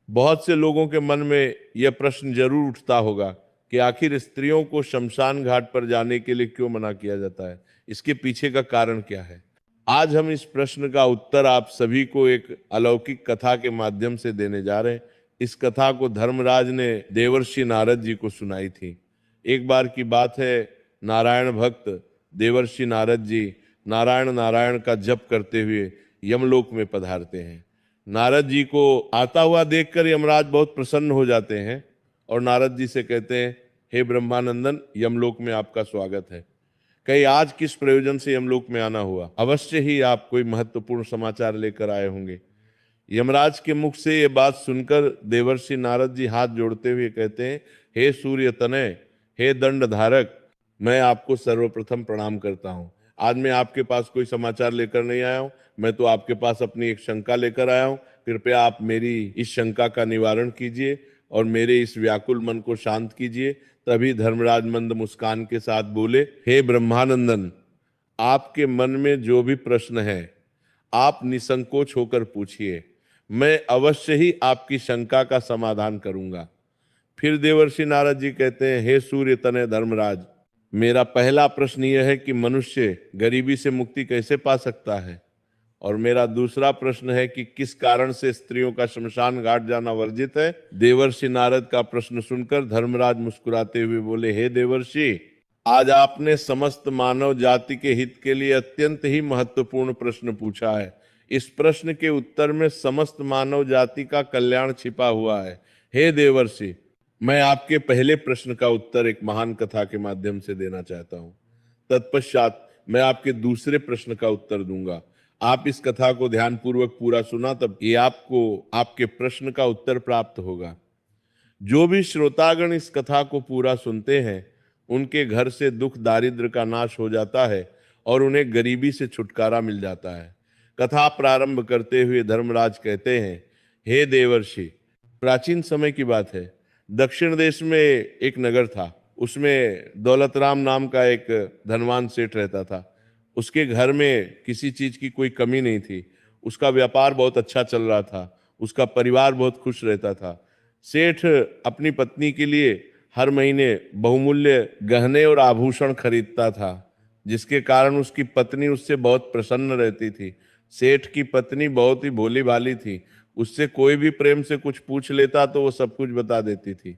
बहुत से लोगों के मन में यह प्रश्न जरूर उठता होगा कि आखिर स्त्रियों को शमशान घाट पर जाने के लिए क्यों मना किया जाता है, इसके पीछे का कारण क्या है। आज हम इस प्रश्न का उत्तर आप सभी को एक अलौकिक कथा के माध्यम से देने जा रहे हैं। इस कथा को धर्मराज ने देवर्षि नारद जी को सुनाई थी। एक बार की बात है, नारायण भक्त देवर्षि नारद जी नारायण नारायण का जप करते हुए यमलोक में पधारते हैं। नारद जी को आता हुआ देखकर यमराज बहुत प्रसन्न हो जाते हैं और नारद जी से कहते हैं, हे ब्रह्मानंदन, यमलोक में आपका स्वागत है। कहीं आज किस प्रयोजन से यमलोक में आना हुआ? अवश्य ही आप कोई महत्वपूर्ण समाचार लेकर आए होंगे। यमराज के मुख से ये बात सुनकर देवर्षि नारद जी हाथ जोड़ते हुए कहते हैं, हे सूर्य तनय, हे दंड धारक, मैं आपको सर्वप्रथम प्रणाम करता हूँ। आज मैं आपके पास कोई समाचार लेकर नहीं आया हूँ, मैं तो आपके पास अपनी एक शंका लेकर आया हूँ। कृपया आप मेरी इस शंका का निवारण कीजिए और मेरे इस व्याकुल मन को शांत कीजिए। तभी धर्मराज मंद मुस्कान के साथ बोले, हे ब्रह्मानंदन, आपके मन में जो भी प्रश्न है आप निसंकोच होकर पूछिए, मैं अवश्य ही आपकी शंका का समाधान करूंगा। फिर देवर्षि नारद जी कहते हैं, हे सूर्य तनय धर्मराज, मेरा पहला प्रश्न यह है कि मनुष्य गरीबी से मुक्ति कैसे पा सकता है, और मेरा दूसरा प्रश्न है कि किस कारण से स्त्रियों का शमशान घाट जाना वर्जित है। देवर्षि नारद का प्रश्न सुनकर धर्मराज मुस्कुराते हुए बोले, हे देवर्षि, आज आपने समस्त मानव जाति के हित के लिए अत्यंत ही महत्वपूर्ण प्रश्न पूछा है। इस प्रश्न के उत्तर में समस्त मानव जाति का कल्याण छिपा हुआ है। हे देवर्षि, मैं आपके पहले प्रश्न का उत्तर एक महान कथा के माध्यम से देना चाहता हूं। तत्पश्चात मैं आपके दूसरे प्रश्न का उत्तर दूंगा। आप इस कथा को ध्यानपूर्वक पूरा सुना, तब ये आपको आपके प्रश्न का उत्तर प्राप्त होगा। जो भी श्रोतागण इस कथा को पूरा सुनते हैं, उनके घर से दुख दारिद्र का नाश हो जाता है और उन्हें गरीबी से छुटकारा मिल जाता है। कथा प्रारंभ करते हुए धर्मराज कहते हैं, हे देवर्षि, प्राचीन समय की बात है। दक्षिण देश में एक नगर था। उसमें दौलत राम नाम का एक धनवान सेठ रहता था। उसके घर में किसी चीज की कोई कमी नहीं थी। उसका व्यापार बहुत अच्छा चल रहा था। उसका परिवार बहुत खुश रहता था। सेठ अपनी पत्नी के लिए हर महीने बहुमूल्य गहने और आभूषण खरीदता था, जिसके कारण उसकी पत्नी उससे बहुत प्रसन्न रहती थी। सेठ की पत्नी बहुत ही भोली भाली थी। उससे कोई भी प्रेम से कुछ पूछ लेता तो वो सब कुछ बता देती थी।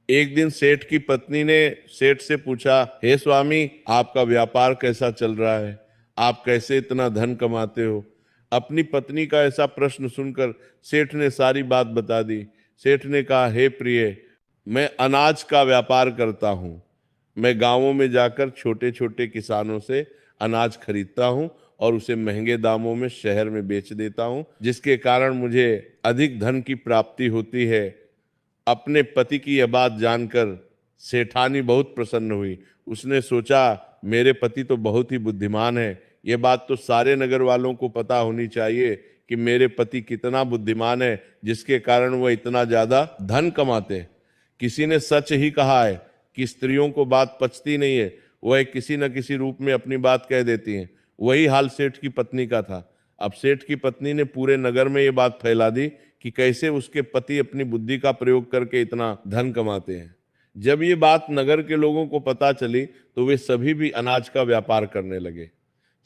एक दिन सेठ की पत्नी ने सेठ से पूछा, हे स्वामी, आपका व्यापार कैसा चल रहा है? आप कैसे इतना धन कमाते हो? अपनी पत्नी का ऐसा प्रश्न सुनकर सेठ ने सारी बात बता दी। सेठ ने कहा, हे प्रिय, मैं अनाज का व्यापार करता हूँ। मैं गांवों में जाकर छोटे छोटे किसानों से अनाज खरीदता हूँ और उसे महंगे दामों में शहर में बेच देता हूँ, जिसके कारण मुझे अधिक धन की प्राप्ति होती है। अपने पति की यह बात जानकर सेठानी बहुत प्रसन्न हुई। उसने सोचा, मेरे पति तो बहुत ही बुद्धिमान है। यह बात तो सारे नगर वालों को पता होनी चाहिए कि मेरे पति कितना बुद्धिमान है, जिसके कारण वह इतना ज्यादा धन कमाते हैं। किसी ने सच ही कहा है कि स्त्रियों को बात पचती नहीं है, वह किसी न किसी रूप में अपनी बात कह देती हैं। वही हाल सेठ की पत्नी का था। अब सेठ की पत्नी ने पूरे नगर में ये बात फैला दी कि कैसे उसके पति अपनी बुद्धि का प्रयोग करके इतना धन कमाते हैं। जब ये बात नगर के लोगों को पता चली तो वे सभी भी अनाज का व्यापार करने लगे।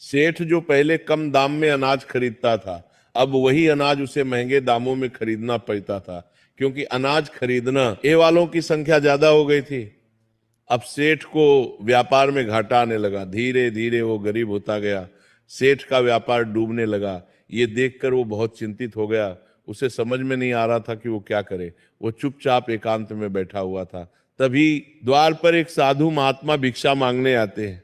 सेठ जो पहले कम दाम में अनाज खरीदता था, अब वही अनाज उसे महंगे दामों में खरीदना पड़ता था, क्योंकि अनाज खरीदना ये वालों की संख्या ज्यादा हो गई थी। अब सेठ को व्यापार में घाटा आने लगा। धीरे धीरे वो गरीब होता गया। सेठ का व्यापार डूबने लगा। ये देखकर वो बहुत चिंतित हो गया। उसे समझ में नहीं आ रहा था कि वो क्या करे। वो चुपचाप एकांत में बैठा हुआ था। तभी द्वार पर एक साधु महात्मा भिक्षा मांगने आते हैं।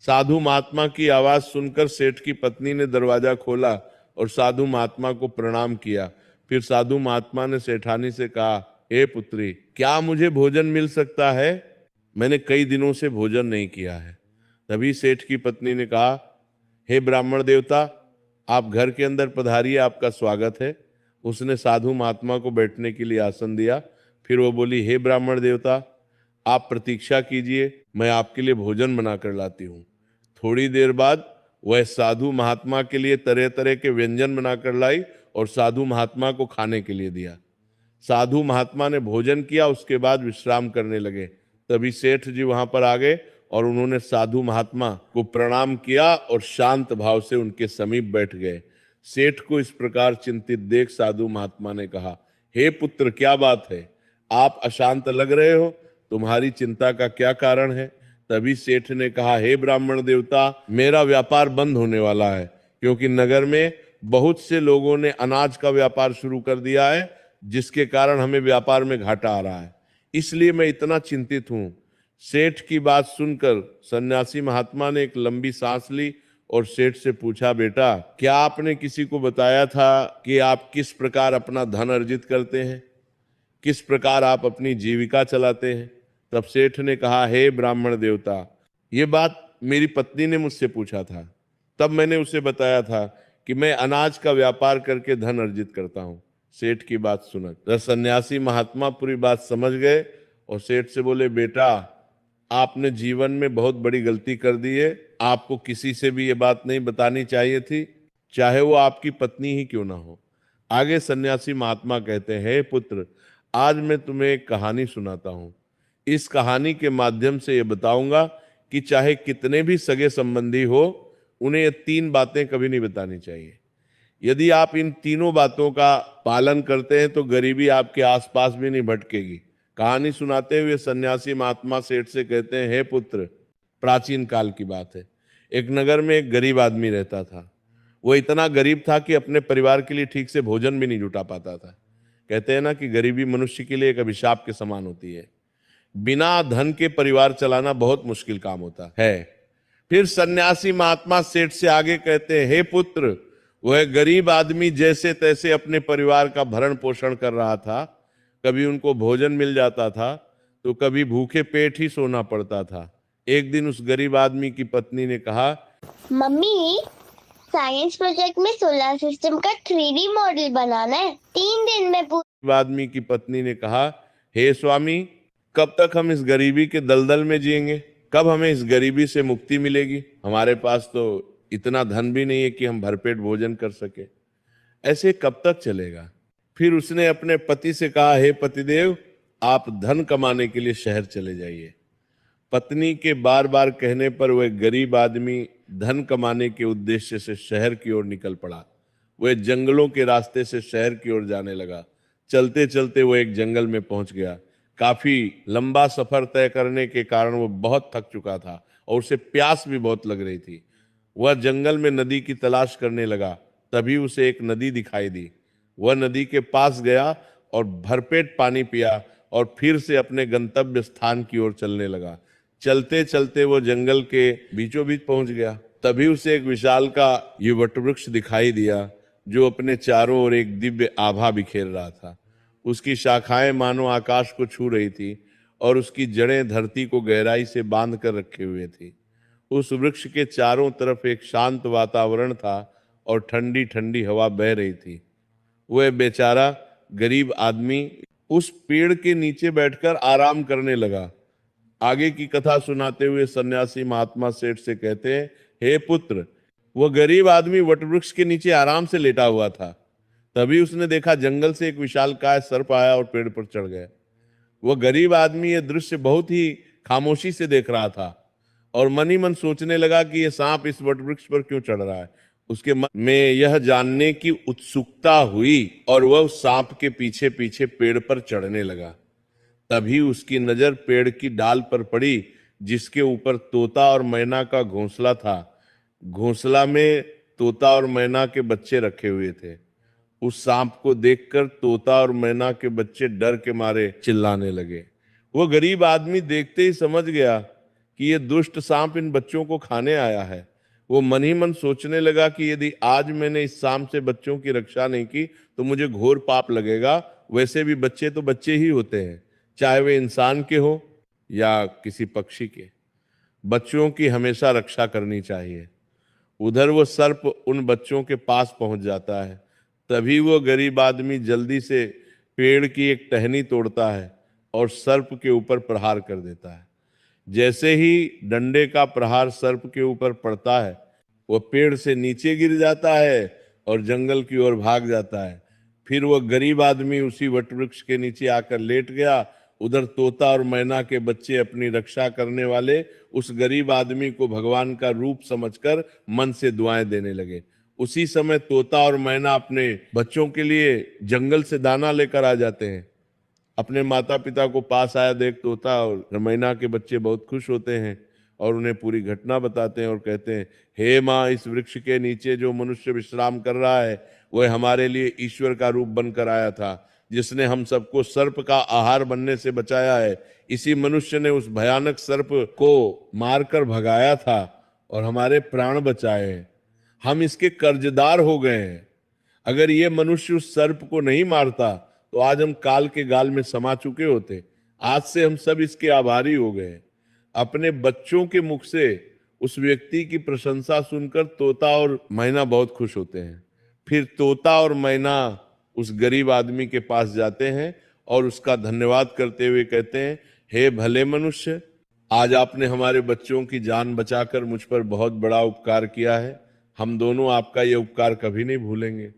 साधु महात्मा की आवाज सुनकर सेठ की पत्नी ने दरवाजा खोला और साधु महात्मा को प्रणाम किया। फिर साधु महात्मा ने सेठानी से कहा, हे पुत्री, क्या मुझे भोजन मिल सकता है? मैंने कई दिनों से भोजन नहीं किया है। तभी सेठ की पत्नी ने कहा, हे ब्राह्मण देवता, आप घर के अंदर पधारिए, आपका स्वागत है। उसने साधु महात्मा को बैठने के लिए आसन दिया। फिर वो बोली, हे ब्राह्मण देवता, आप प्रतीक्षा कीजिए, मैं आपके लिए भोजन बनाकर लाती हूँ। थोड़ी देर बाद वह साधु महात्मा के लिए तरह तरह के व्यंजन बनाकर लाई और साधु महात्मा को खाने के लिए दिया। साधु महात्मा ने भोजन किया, उसके बाद विश्राम करने लगे। तभी सेठ जी वहां पर आ गए और उन्होंने साधु महात्मा को प्रणाम किया और शांत भाव से उनके समीप बैठ गए। सेठ को इस प्रकार चिंतित देख साधु महात्मा ने कहा, हे पुत्र, क्या बात है? आप अशांत लग रहे हो, तुम्हारी चिंता का क्या कारण है? तभी सेठ ने कहा, हे ब्राह्मण देवता, मेरा व्यापार बंद होने वाला है, क्योंकि नगर में बहुत से लोगों ने अनाज का व्यापार शुरू कर दिया है, जिसके कारण हमें व्यापार में घाटा आ रहा है। इसलिए मैं इतना चिंतित हूं। सेठ की बात सुनकर सन्यासी महात्मा ने एक लंबी सांस ली और सेठ से पूछा, बेटा, क्या आपने किसी को बताया था कि आप किस प्रकार अपना धन अर्जित करते हैं, किस प्रकार आप अपनी जीविका चलाते हैं? तब सेठ ने कहा, हे ब्राह्मण देवता, ये बात मेरी पत्नी ने मुझसे पूछा था। तब मैंने उसे बताया था कि मैं अनाज का व्यापार करके धन अर्जित करता हूं। सेठ की बात सुनकर सन्यासी महात्मा पूरी बात समझ गए और सेठ से बोले, बेटा, आपने जीवन में बहुत बड़ी गलती कर दी है। आपको किसी से भी ये बात नहीं बतानी चाहिए थी, चाहे वो आपकी पत्नी ही क्यों ना हो। आगे सन्यासी महात्मा कहते हैं, हे पुत्र, आज मैं तुम्हें एक कहानी सुनाता हूं। इस कहानी के माध्यम से ये बताऊंगा कि चाहे कितने भी सगे संबंधी हो, उन्हें ये 3 बातें कभी नहीं बतानी चाहिए। यदि आप इन तीनों बातों का पालन करते हैं तो गरीबी आपके आसपास भी नहीं भटकेगी। कहानी सुनाते हुए सन्यासी महात्मा सेठ से कहते हैं, हे पुत्र, प्राचीन काल की बात है। एक नगर में एक गरीब आदमी रहता था। वो इतना गरीब था कि अपने परिवार के लिए ठीक से भोजन भी नहीं जुटा पाता था। कहते हैं ना कि गरीबी मनुष्य के लिए एक अभिशाप के समान होती है। बिना धन के परिवार चलाना बहुत मुश्किल काम होता है। फिर सन्यासी महात्मा सेठ से आगे कहते हैं, हे पुत्र, वह गरीब आदमी जैसे तैसे अपने परिवार का भरण पोषण कर रहा था। कभी उनको भोजन मिल जाता था तो कभी भूखे पेट ही सोना पड़ता था। एक दिन उस गरीब आदमी की पत्नी ने कहा, मम्मी, साइंस प्रोजेक्ट में सोलर सिस्टम का 3D मॉडल बनाना है, 3 दिन में गरीब आदमी की पत्नी ने कहा, हे स्वामी, कब तक हम इस गरीबी के दलदल में जिएंगे? कब हमें इस गरीबी से मुक्ति मिलेगी? हमारे पास तो इतना धन भी नहीं है कि हम भरपेट भोजन कर सके। ऐसे कब तक चलेगा? फिर उसने अपने पति से कहा, हे पतिदेव, आप धन कमाने के लिए शहर चले जाइए। पत्नी के बार बार कहने पर वह गरीब आदमी धन कमाने के उद्देश्य से शहर की ओर निकल पड़ा। वह जंगलों के रास्ते से शहर की ओर जाने लगा। चलते चलते वो एक जंगल में पहुंच गया। काफी लंबा सफर तय करने के कारण वो बहुत थक चुका था और उसे प्यास भी बहुत लग रही थी। वह जंगल में नदी की तलाश करने लगा। तभी उसे एक नदी दिखाई दी। वह नदी के पास गया और भरपेट पानी पिया और फिर से अपने गंतव्य स्थान की ओर चलने लगा। चलते चलते वो जंगल के बीचों बीच पहुंच गया। तभी उसे एक विशाल का ये वटवृक्ष दिखाई दिया, जो अपने चारों ओर एक दिव्य आभा बिखेर रहा था। उसकी शाखाएं मानो आकाश को छू रही थी और उसकी जड़ें धरती को गहराई से बांध कर रखे हुए थी। उस वृक्ष के चारों तरफ एक शांत वातावरण था और ठंडी ठंडी हवा बह रही थी। वह बेचारा गरीब आदमी उस पेड़ के नीचे बैठकर आराम करने लगा। आगे की कथा सुनाते हुए सन्यासी महात्मा सेठ से कहते हैं, हे पुत्र, वह गरीब आदमी वटवृक्ष के नीचे आराम से लेटा हुआ था। तभी उसने देखा जंगल से एक विशालकाय सर्प आया और पेड़ पर चढ़ गया। वह गरीब आदमी यह दृश्य बहुत ही खामोशी से देख रहा था और मन ही मन सोचने लगा कि यह सांप इस वटवृक्ष पर क्यों चढ़ रहा है। उसके मन में यह जानने की उत्सुकता हुई और वह उस सांप के पीछे पीछे पेड़ पर चढ़ने लगा। तभी उसकी नजर पेड़ की डाल पर पड़ी, जिसके ऊपर तोता और मैना का घोंसला था। घोंसला में तोता और मैना के बच्चे रखे हुए थे। उस सांप को देखकर तोता और मैना के बच्चे डर के मारे चिल्लाने लगे। वो गरीब आदमी देखते ही समझ गया कि ये दुष्ट सांप इन बच्चों को खाने आया है। वो मन ही मन सोचने लगा कि यदि आज मैंने इस सांप से बच्चों की रक्षा नहीं की तो मुझे घोर पाप लगेगा। वैसे भी बच्चे तो बच्चे ही होते हैं, चाहे वे इंसान के हो या किसी पक्षी के। बच्चों की हमेशा रक्षा करनी चाहिए। उधर वो सर्प उन बच्चों के पास पहुंच जाता है। तभी वो गरीब आदमी जल्दी से पेड़ की एक टहनी तोड़ता है और सर्प के ऊपर प्रहार कर देता है। जैसे ही डंडे का प्रहार सर्प के ऊपर पड़ता है, वह पेड़ से नीचे गिर जाता है और जंगल की ओर भाग जाता है। फिर वह गरीब आदमी उसी वटवृक्ष के नीचे आकर लेट गया। उधर तोता और मैना के बच्चे अपनी रक्षा करने वाले उस गरीब आदमी को भगवान का रूप समझकर मन से दुआएं देने लगे। उसी समय तोता और मैना अपने बच्चों के लिए जंगल से दाना लेकर आ जाते हैं। अपने माता पिता को पास आया देख तोता और मैना के बच्चे बहुत खुश होते हैं और उन्हें पूरी घटना बताते हैं और कहते हैं, हे माँ, इस वृक्ष के नीचे जो मनुष्य विश्राम कर रहा है वह हमारे लिए ईश्वर का रूप बनकर आया था, जिसने हम सबको सर्प का आहार बनने से बचाया है। इसी मनुष्य ने उस भयानक सर्प को मारकर भगाया था और हमारे प्राण बचाए हैं। हम इसके कर्जदार हो गए हैं। अगर ये मनुष्य उस सर्प को नहीं मारता तो आज हम काल के गाल में समा चुके होते। आज से हम सब इसके आभारी हो गए। अपने बच्चों के मुख से उस व्यक्ति की प्रशंसा सुनकर तोता और मैना बहुत खुश होते हैं। फिर तोता और मैना उस गरीब आदमी के पास जाते हैं और उसका धन्यवाद करते हुए कहते हैं, हे भले मनुष्य, आज आपने हमारे बच्चों की जान बचाकर मुझ पर बहुत बड़ा उपकार किया है। हम दोनों आपका यह उपकार कभी नहीं भूलेंगे।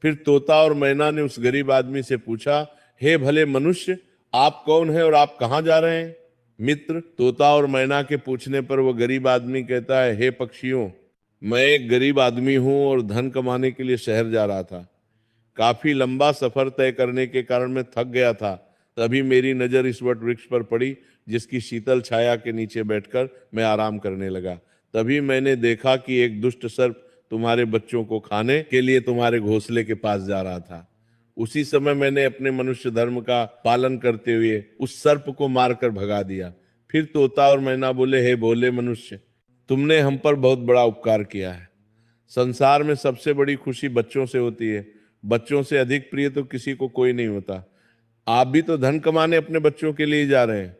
फिर तोता और मैना ने उस गरीब आदमी से पूछा, हे भले मनुष्य, आप कौन हैं और आप कहाँ जा रहे हैं? मित्र, तोता और मैना के पूछने पर वह गरीब आदमी कहता है, हे पक्षियों, मैं एक गरीब आदमी हूं और धन कमाने के लिए शहर जा रहा था। काफी लंबा सफर तय करने के कारण मैं थक गया था। तभी मेरी नजर इस वट वृक्ष पर पड़ी, जिसकी शीतल छाया के नीचे बैठकर मैं आराम करने लगा। तभी मैंने देखा कि एक दुष्ट सर्प तुम्हारे बच्चों को खाने के लिए तुम्हारे घोंसले के पास जा रहा था। उसी समय मैंने अपने मनुष्य धर्म का पालन करते हुए उस सर्प को मारकर भगा दिया। फिर तोता और मैना बोले, हे भोले मनुष्य, तुमने हम पर बहुत बड़ा उपकार किया है। संसार में सबसे बड़ी खुशी बच्चों से होती है। बच्चों से अधिक प्रिय तो किसी को कोई नहीं होता। आप भी तो धन कमाने अपने बच्चों के लिए जा रहे हैं।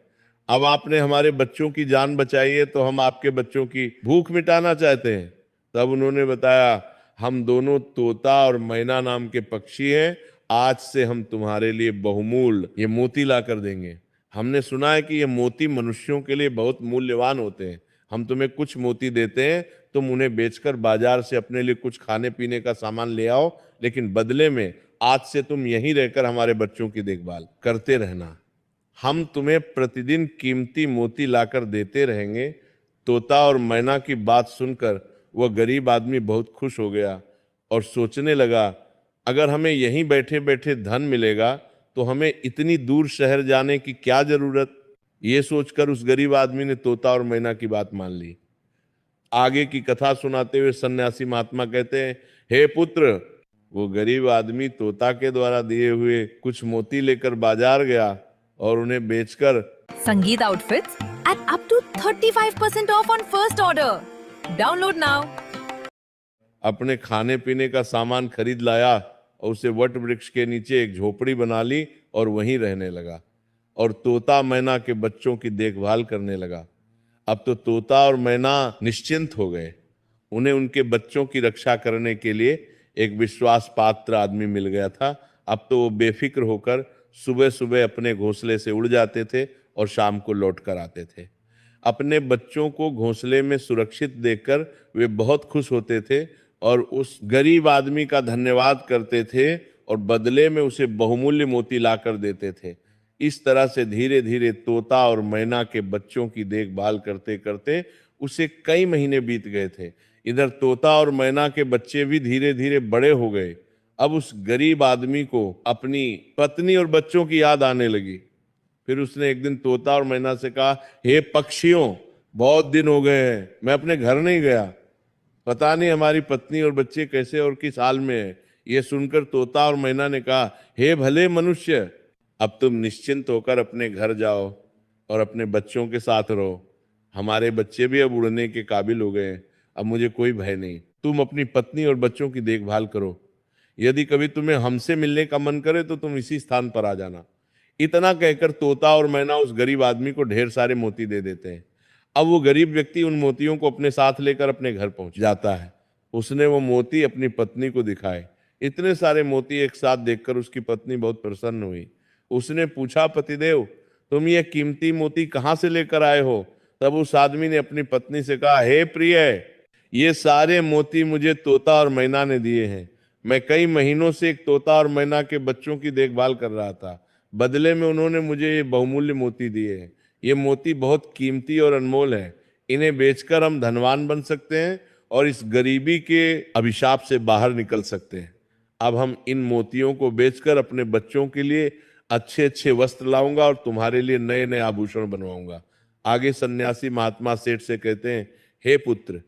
अब आपने हमारे बच्चों की जान बचाई है तो हम आपके बच्चों की भूख मिटाना चाहते हैं। तब उन्होंने बताया, हम दोनों तोता और मैना नाम के पक्षी हैं। आज से हम तुम्हारे लिए बहुमूल्य ये मोती ला कर देंगे। हमने सुना है कि ये मोती मनुष्यों के लिए बहुत मूल्यवान होते हैं। हम तुम्हें कुछ मोती देते हैं, तुम उन्हें बेचकर बाजार से अपने लिए कुछ खाने पीने का सामान ले आओ, लेकिन बदले में आज से तुम यहीं रहकर हमारे बच्चों की देखभाल करते रहना। हम तुम्हें प्रतिदिन कीमती मोती लाकर देते रहेंगे। तोता और मैना की बात सुनकर वह गरीब आदमी बहुत खुश हो गया और सोचने लगा, अगर हमें यहीं बैठे बैठे धन मिलेगा तो हमें इतनी दूर शहर जाने की क्या जरूरत। ये सोचकर उस गरीब आदमी ने तोता और मैना की बात मान ली। आगे की कथा सुनाते हुए सन्यासी महात्मा कहते हैं, हे पुत्र, वो गरीब आदमी तोता के द्वारा दिए हुए कुछ मोती लेकर बाजार गया और उन्हें बेचकर Sangeet outfits at up to 35% off on first order. Download now. अपने खाने पीने का सामान खरीद लाया और उसे वट वृक्ष के नीचे एक झोपड़ी बना ली और वहीं रहने लगा और तोता मैना के बच्चों की देखभाल करने लगा। अब तो तोता और मैना निश्चिंत हो गए। उन्हें उनके बच्चों की रक्षा करने के लिए एक विश्वास पात्र आदमी मिल गया था। अब तो वो बेफिक्र होकर सुबह सुबह अपने घोंसले से उड़ जाते थे और शाम को लौट कर आते थे। अपने बच्चों को घोंसले में सुरक्षित देखकर वे बहुत खुश होते थे और उस गरीब आदमी का धन्यवाद करते थे और बदले में उसे बहुमूल्य मोती लाकर देते थे। इस तरह से धीरे धीरे तोता और मैना के बच्चों की देखभाल करते करते उसे कई महीने बीत गए थे। इधर तोता और मैना के बच्चे भी धीरे धीरे बड़े हो गए। अब उस गरीब आदमी को अपनी पत्नी और बच्चों की याद आने लगी। फिर उसने एक दिन तोता और मैना से कहा, हे पक्षियों, बहुत दिन हो गए हैं, मैं अपने घर नहीं गया। पता नहीं हमारी पत्नी और बच्चे कैसे और किस हाल में है। ये सुनकर तोता और मैना ने कहा, हे भले मनुष्य, अब तुम निश्चिंत होकर अपने घर जाओ और अपने बच्चों के साथ रहो। हमारे बच्चे भी अब उड़ने के काबिल हो गए हैं। अब मुझे कोई भय नहीं। तुम अपनी पत्नी और बच्चों की देखभाल करो। यदि कभी तुम्हें हमसे मिलने का मन करे तो तुम इसी स्थान पर आ जाना। इतना कहकर तोता और मैना उस गरीब आदमी को ढेर सारे मोती दे देते हैं। अब वो गरीब व्यक्ति उन मोतियों को अपने साथ लेकर अपने घर पहुंच जाता है। उसने वो मोती अपनी पत्नी को दिखाए। इतने सारे मोती एक साथ देखकर उसकी पत्नी बहुत प्रसन्न हुई। उसने पूछा, पतिदेव, तुम ये कीमती मोती कहाँ से लेकर आए हो? तब उस आदमी ने अपनी पत्नी से कहा, हे प्रिय, ये सारे मोती मुझे तोता और मैना ने दिए हैं। मैं कई महीनों से एक तोता और मैना के बच्चों की देखभाल कर रहा था। बदले में उन्होंने मुझे ये बहुमूल्य मोती दिए हैं। ये मोती बहुत कीमती और अनमोल है। इन्हें बेचकर हम धनवान बन सकते हैं और इस गरीबी के अभिशाप से बाहर निकल सकते हैं। अब हम इन मोतियों को बेचकर अपने बच्चों के लिए अच्छे अच्छे वस्त्र लाऊंगा और तुम्हारे लिए नए नए आभूषण बनवाऊंगा। आगे सन्यासी महात्मा सेठ से कहते हैं, हे पुत्र।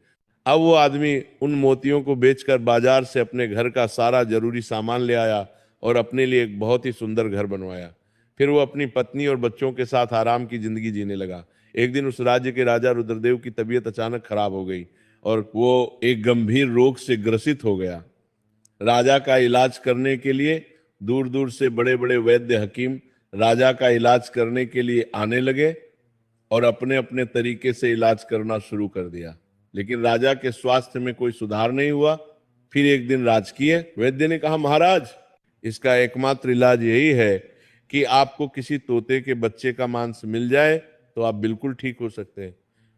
अब वो आदमी उन मोतियों को बेचकर बाजार से अपने घर का सारा जरूरी सामान ले आया और अपने लिए एक बहुत ही सुंदर घर बनवाया। फिर वो अपनी पत्नी और बच्चों के साथ आराम की जिंदगी जीने लगा। एक दिन उस राज्य के राजा रुद्रदेव की तबीयत अचानक खराब हो गई और वो एक गंभीर रोग से ग्रसित हो गया। राजा का इलाज करने के लिए दूर दूर से बड़े बड़े वैद्य हकीम राजा का इलाज करने के लिए आने लगे और अपने अपने तरीके से इलाज करना शुरू कर दिया, लेकिन राजा के स्वास्थ्य में कोई सुधार नहीं हुआ। फिर एक दिन राजकीय वैद्य ने कहा, महाराज, इसका एकमात्र इलाज यही है कि आपको किसी तोते के बच्चे का मांस मिल जाए तो आप बिल्कुल ठीक हो सकते हैं।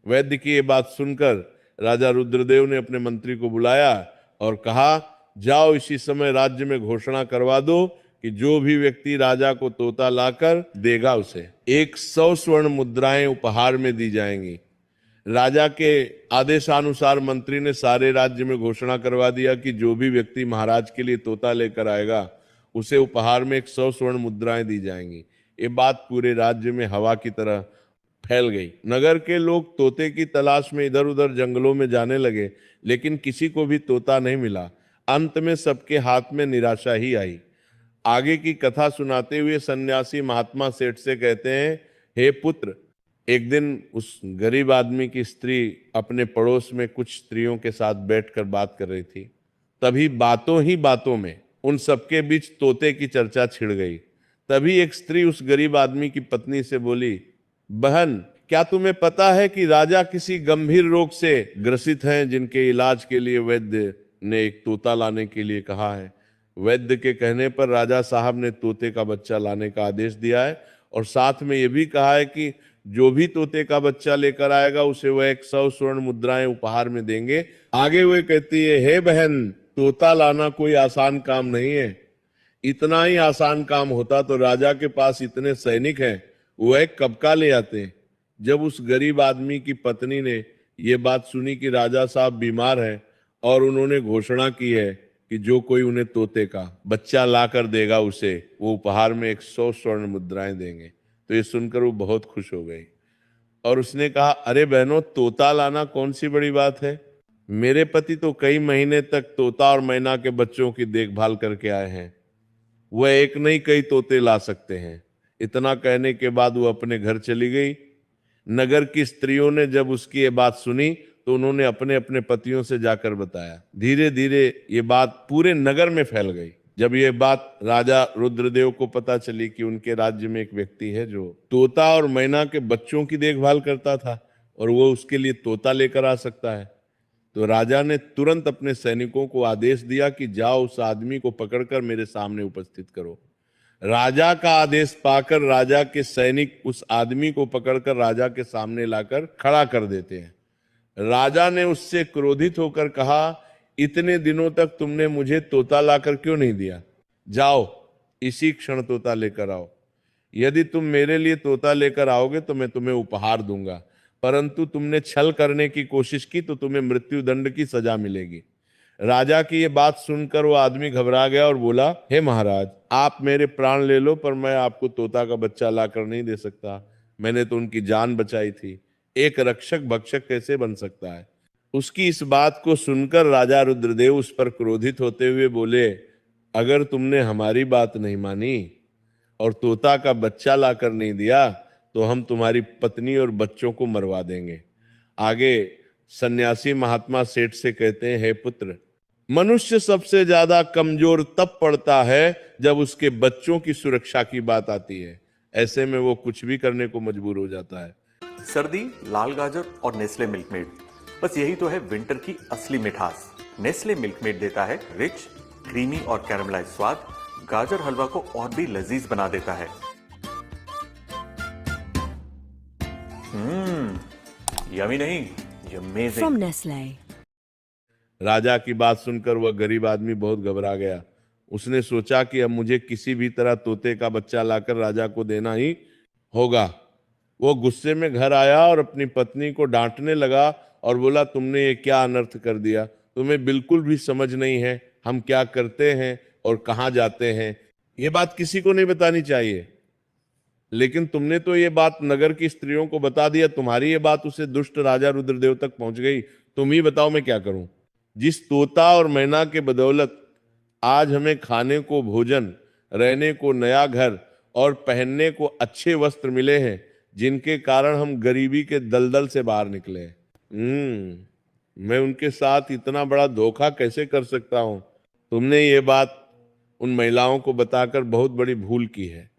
वैद्य की ये बात सुनकर राजा रुद्रदेव ने अपने मंत्री को बुलाया और कहा, जाओ इसी समय राज्य में घोषणा करवा दो कि जो भी व्यक्ति राजा को तोता लाकर देगा उसे 100 स्वर्ण मुद्राएं उपहार में दी जाएंगी। राजा के आदेशानुसार मंत्री ने सारे राज्य में घोषणा करवा दिया कि जो भी व्यक्ति महाराज के लिए तोता लेकर आएगा उसे उपहार में 100 स्वर्ण मुद्राएं दी जाएंगी। ये बात पूरे राज्य में हवा की तरह फैल गई। नगर के लोग तोते की तलाश में इधर उधर जंगलों में जाने लगे, लेकिन किसी को भी तोता नहीं मिला। अंत में सबके हाथ में निराशा ही आई। आगे की कथा सुनाते हुए सन्यासी महात्मा सेठ से कहते हैं, हे पुत्र, एक दिन उस गरीब आदमी की स्त्री अपने पड़ोस में कुछ स्त्रियों के साथ बैठकर बात कर रही थी। तभी बातों ही बातों में उन सबके बीच तोते की चर्चा छिड़ गई। तभी एक स्त्री उस गरीब आदमी की पत्नी से बोली, बहन, क्या तुम्हें पता है कि राजा किसी गंभीर रोग से ग्रसित हैं जिनके इलाज के लिए वैद्य ने एक तोता लाने के लिए कहा है। वैद्य के कहने पर राजा साहब ने तोते का बच्चा लाने का आदेश दिया है और साथ में यह भी कहा है कि जो भी तोते का बच्चा लेकर आएगा उसे वह 100 स्वर्ण मुद्राएं उपहार में देंगे। आगे वह कहती है, हे बहन, तोता लाना कोई आसान काम नहीं है। इतना ही आसान काम होता तो राजा के पास इतने सैनिक हैं, वह कब का ले आते। जब उस गरीब आदमी की पत्नी ने यह बात सुनी कि राजा साहब बीमार हैं और उन्होंने घोषणा की है कि जो कोई उन्हें तोते का बच्चा लाकर देगा उसे वो उपहार में 100 स्वर्ण मुद्राएं देंगे, तो ये सुनकर वो बहुत खुश हो गई और उसने कहा, अरे बहनों, तोता लाना कौन सी बड़ी बात है। मेरे पति तो कई महीने तक तोता और मैना के बच्चों की देखभाल करके आए हैं, वह एक नहीं कई तोते ला सकते हैं। इतना कहने के बाद वो अपने घर चली गई। नगर की स्त्रियों ने जब उसकी ये बात सुनी तो उन्होंने अपने अपने पतियों से जाकर बताया। धीरे धीरे ये बात पूरे नगर में फैल गई। जब ये बात राजा रुद्रदेव को पता चली कि उनके राज्य में एक व्यक्ति है जो तोता और मैना के बच्चों की देखभाल करता था और वो उसके लिए तोता लेकर आ सकता है, तो राजा ने तुरंत अपने सैनिकों को आदेश दिया कि जाओ उस आदमी को पकड़कर मेरे सामने उपस्थित करो। राजा का आदेश पाकर राजा के सैनिक उस आदमी को पकड़कर राजा के सामने लाकर खड़ा कर देते हैं। राजा ने उससे क्रोधित होकर कहा, इतने दिनों तक तुमने मुझे तोता लाकर क्यों नहीं दिया? जाओ इसी क्षण तोता लेकर आओ। यदि तुम मेरे लिए तोता लेकर आओगे तो मैं तुम्हें उपहार दूंगा, परंतु तुमने छल करने की कोशिश की तो तुम्हें मृत्यु दंड की सजा मिलेगी। राजा की ये बात सुनकर वो आदमी घबरा गया और बोला, हे महाराज, आप मेरे प्राण ले लो पर मैं आपको तोता का बच्चा लाकर नहीं दे सकता। मैंने तो उनकी जान बचाई थी। एक रक्षक भक्षक कैसे बन सकता है? उसकी इस बात को सुनकर राजा रुद्रदेव उस पर क्रोधित होते हुए बोले, अगर तुमने हमारी बात नहीं मानी और तोता का बच्चा लाकर नहीं दिया तो हम तुम्हारी पत्नी और बच्चों को मरवा देंगे। आगे सन्यासी महात्मा सेठ से कहते हैं, हे पुत्र, मनुष्य सबसे ज्यादा कमजोर तब पड़ता है जब उसके बच्चों की सुरक्षा की बात आती है। ऐसे में वो कुछ भी करने को मजबूर हो जाता है। सर्दी, लाल गाजर और नेस्ले मिल्कमेड, बस यही तो है विंटर की असली मिठास। नेस्ले मिल्कमेड देता है रिच, क्रीमी और कैरमलाइज स्वाद। गाजर हलवा को और भी लजीज बना देता है। यमी नहीं, अमेजिंग। From Nestle. राजा की बात सुनकर वह गरीब आदमी बहुत घबरा गया। उसने सोचा कि अब मुझे किसी भी तरह तोते का बच्चा लाकर राजा को देना ही होगा। वो गुस्से में घर आया और अपनी पत्नी को डांटने लगा और बोला, तुमने ये क्या अनर्थ कर दिया? तुम्हें बिल्कुल भी समझ नहीं है हम क्या करते हैं और कहाँ जाते हैं। ये बात किसी को नहीं बतानी चाहिए, लेकिन तुमने तो ये बात नगर की स्त्रियों को बता दिया। तुम्हारी ये बात उसे दुष्ट राजा रुद्रदेव तक पहुंच गई। तुम ही बताओ मैं क्या करूं। जिस तोता और मैना के बदौलत आज हमें खाने को भोजन, रहने को नया घर और पहनने को अच्छे वस्त्र मिले हैं, जिनके कारण हम गरीबी के दलदल से बाहर निकले हैं, मैं उनके साथ इतना बड़ा धोखा कैसे कर सकता हूं? तुमने ये बात उन महिलाओं को बताकर बहुत बड़ी भूल की है।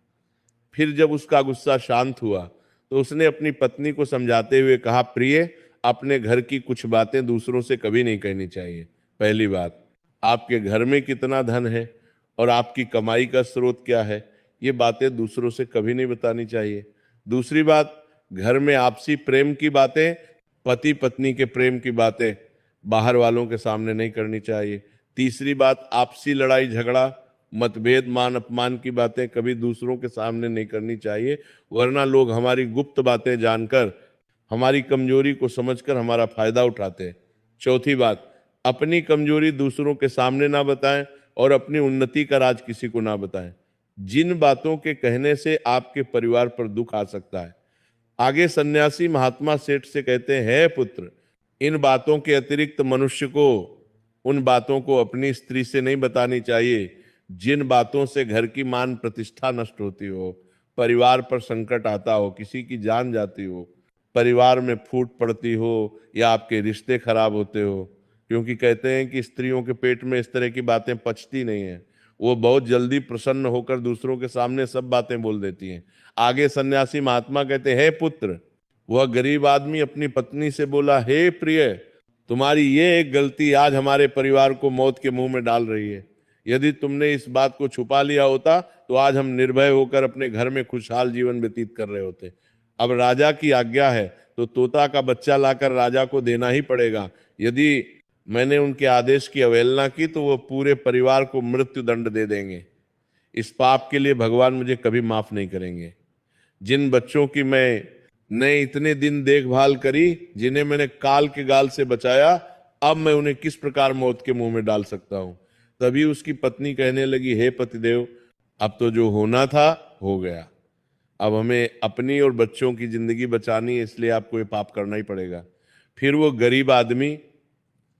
फिर जब उसका गुस्सा शांत हुआ तो उसने अपनी पत्नी को समझाते हुए कहा, प्रिय, अपने घर की कुछ बातें दूसरों से कभी नहीं कहनी चाहिए। पहली बात, आपके घर में कितना धन है और आपकी कमाई का स्रोत क्या है, ये बातें दूसरों से कभी नहीं बतानी चाहिए। दूसरी बात, घर में आपसी प्रेम की बातें, पति पत्नी के प्रेम की बातें बाहर वालों के सामने नहीं करनी चाहिए। तीसरी बात, आपसी लड़ाई झगड़ा, मतभेद, मान अपमान की बातें कभी दूसरों के सामने नहीं करनी चाहिए, वरना लोग हमारी गुप्त बातें जानकर, हमारी कमजोरी को समझकर हमारा फायदा उठाते हैं। चौथी बात, अपनी कमजोरी दूसरों के सामने ना बताएं और अपनी उन्नति का राज किसी को ना बताएं। जिन बातों के कहने से आपके परिवार पर दुख आ सकता है। आगे सन्यासी महात्मा सेठ से कहते हैं, पुत्र, इन बातों के अतिरिक्त मनुष्य को उन बातों को अपनी स्त्री से नहीं बतानी चाहिए जिन बातों से घर की मान प्रतिष्ठा नष्ट होती हो, परिवार पर संकट आता हो, किसी की जान जाती हो, परिवार में फूट पड़ती हो या आपके रिश्ते खराब होते हो। क्योंकि कहते हैं कि स्त्रियों के पेट में इस तरह की बातें पचती नहीं है, वो बहुत जल्दी प्रसन्न होकर दूसरों के सामने सब बातें बोल देती हैं। आगे सन्यासी महात्मा कहते हैं, पुत्र, वह गरीब आदमी अपनी पत्नी से बोला, हे प्रिय, तुम्हारी ये एक गलती आज हमारे परिवार को मौत के मुंह में डाल रही है। यदि तुमने इस बात को छुपा लिया होता तो आज हम निर्भय होकर अपने घर में खुशहाल जीवन व्यतीत कर रहे होते। अब राजा की आज्ञा है तो तोता का बच्चा लाकर राजा को देना ही पड़ेगा। यदि मैंने उनके आदेश की अवहेलना की तो वो पूरे परिवार को मृत्यु दंड दे देंगे। इस पाप के लिए भगवान मुझे कभी माफ नहीं करेंगे। जिन बच्चों की मैंने इतने दिन देखभाल करी, जिन्हें मैंने काल के गाल से बचाया, अब मैं उन्हें किस प्रकार मौत के मुंह में डाल सकता हूं। तभी उसकी पत्नी कहने लगी, हे पतिदेव, अब तो जो होना था हो गया। अब हमें अपनी और बच्चों की जिंदगी बचानी है, इसलिए आपको ये पाप करना ही पड़ेगा। फिर वो गरीब आदमी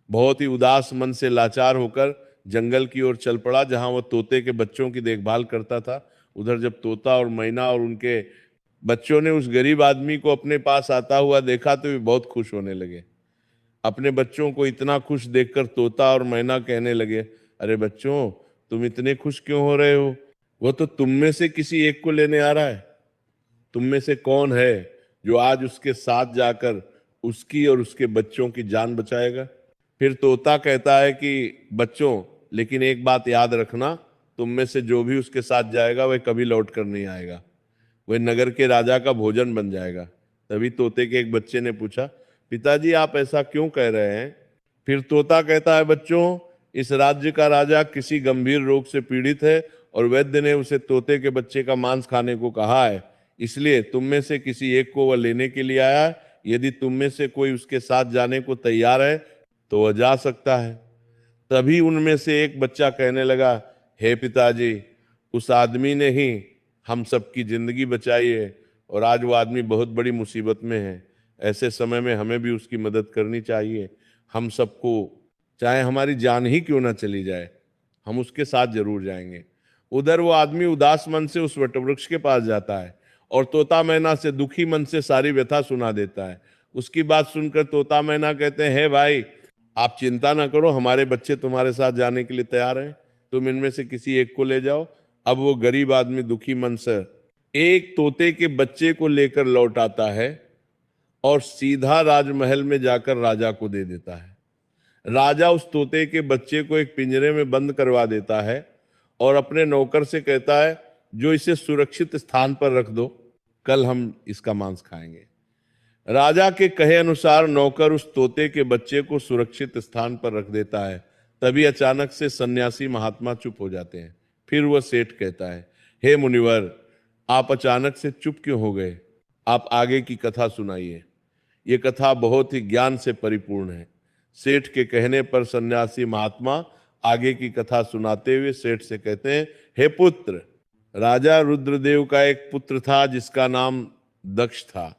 बहुत ही उदास मन से लाचार होकर जंगल की ओर चल पड़ा, जहां वो तोते के बच्चों की देखभाल करता था। उधर जब तोता और मैना और उनके बच्चों ने उस गरीब आदमी को अपने पास आता हुआ देखा तो वे बहुत खुश होने लगे। अपने बच्चों को इतना खुश देखकर तोता और मैना कहने लगे, अरे बच्चों, तुम इतने खुश क्यों हो रहे हो? वो तो तुम में से किसी एक को लेने आ रहा है। तुम में से कौन है जो आज उसके साथ जाकर उसकी और उसके बच्चों की जान बचाएगा? फिर तोता कहता है कि बच्चों, लेकिन एक बात याद रखना, तुम में से जो भी उसके साथ जाएगा वह कभी लौट कर नहीं आएगा, वह नगर के राजा का भोजन बन जाएगा। तभी तोते के एक बच्चे ने पूछा, पिताजी आप ऐसा क्यों कह रहे हैं? फिर तोता कहता है, बच्चों, इस राज्य का राजा किसी गंभीर रोग से पीड़ित है और वैद्य ने उसे तोते के बच्चे का मांस खाने को कहा है, इसलिए तुम में से किसी एक को वह लेने के लिए आया है। यदि तुम में से कोई उसके साथ जाने को तैयार है तो वह जा सकता है। तभी उनमें से एक बच्चा कहने लगा, हे पिताजी, उस आदमी ने ही हम सबकी जिंदगी बचाई है और आज वो आदमी बहुत बड़ी मुसीबत में है। ऐसे समय में हमें भी उसकी मदद करनी चाहिए। हम सबको, चाहे हमारी जान ही क्यों ना चली जाए, हम उसके साथ जरूर जाएंगे। उधर वो आदमी उदास मन से उस वटवृक्ष के पास जाता है और तोता मैना से दुखी मन से सारी व्यथा सुना देता है। उसकी बात सुनकर तोता मैना कहते हैं, हे भाई, आप चिंता ना करो, हमारे बच्चे तुम्हारे साथ जाने के लिए तैयार हैं, तुम इनमें से किसी एक को ले जाओ। अब वो गरीब आदमी दुखी मन से एक तोते के बच्चे को लेकर लौट आता है और सीधा राजमहल में जाकर राजा को दे देता है। राजा उस तोते के बच्चे को एक पिंजरे में बंद करवा देता है और अपने नौकर से कहता है, जो इसे सुरक्षित स्थान पर रख दो, कल हम इसका मांस खाएंगे। राजा के कहे अनुसार नौकर उस तोते के बच्चे को सुरक्षित स्थान पर रख देता है। तभी अचानक से सन्यासी महात्मा चुप हो जाते हैं। फिर वह सेठ कहता है, हे मुनिवर, आप अचानक से चुप क्यों हो गए? आप आगे की कथा सुनाइए। ये कथा बहुत ही ज्ञान से परिपूर्ण है। सेठ के कहने पर सन्यासी महात्मा आगे की कथा सुनाते हुए सेठ से कहते हैं, हे पुत्र, राजा रुद्रदेव का एक पुत्र था जिसका नाम दक्ष था।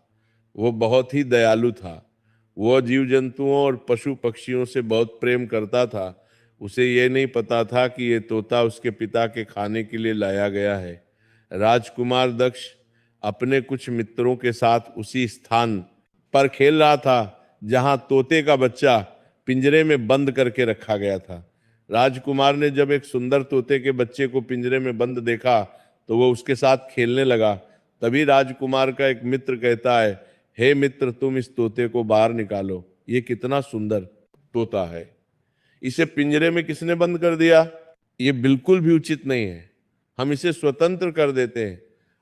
वो बहुत ही दयालु था। वह जीव जंतुओं और पशु पक्षियों से बहुत प्रेम करता था। उसे ये नहीं पता था कि ये तोता उसके पिता के खाने के लिए लाया गया है। राजकुमार दक्ष अपने कुछ मित्रों के साथ उसी स्थान पर खेल रहा था जहां तोते का बच्चा पिंजरे में बंद करके रखा गया था। राजकुमार ने जब एक सुंदर तोते के बच्चे को पिंजरे में बंद देखा तो वह उसके साथ खेलने लगा। तभी राजकुमार का एक मित्र कहता है, हे मित्र, तुम इस तोते को बाहर निकालो। ये कितना सुंदर तोता है, इसे पिंजरे में किसने बंद कर दिया? ये बिल्कुल भी उचित नहीं है। हम इसे स्वतंत्र कर देते हैं।